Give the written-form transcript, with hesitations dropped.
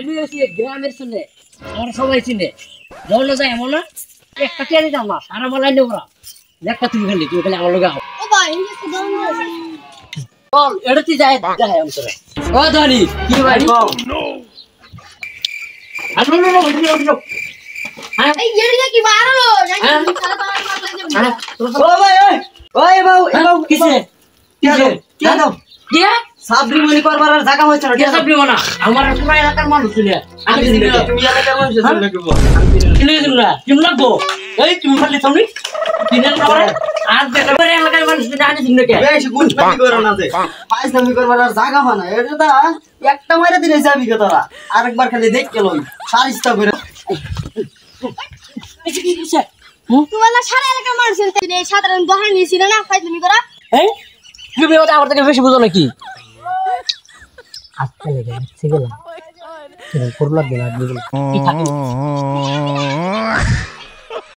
আমি হচ্ছি গ্রামের ছেলে, আমরা সবাই চিনে। যখন যায় এমন না একটা কে দিতাম না, সারা বেলায় নেবো না। একটা তুমি খালি আমার লোক আও। বল এটা তুই যাই যাই আমি তোরা। ও ধনী কি ভাই সাবরি মনি করবার আর জায়গা হচ্ছে না। কে সাবরি মানা আমার পুরো এলাকার মানুষ ছিলে। আমি তুমি এলাকার মানুষের জন্য কি বল? কিনে দিন না কিম লাগবো এই তুমি খালি তুমি কিনে না আজ দেখা করে এলাকার মানুষ জানি দিন কে বেশি গুণপাতি করো না যে পাইছামি করবার আর জায়গা হয় না। এটা দা একটা মাইরা দিলে যাবি কে তোরা? আরেকবার খালি দেখ কে লই সারিস্তা করে এই কি দিছে তোমার সারা এলাকার মানুষ সাধারণ দোকান নিয়েছিল না ফাইজলামি করা। এই তুমি ওটা আমার থেকে বেশি বুঝো নাকি আজকে লেগে গেছে গেলাম করলা দিলা দিলা কি থাকে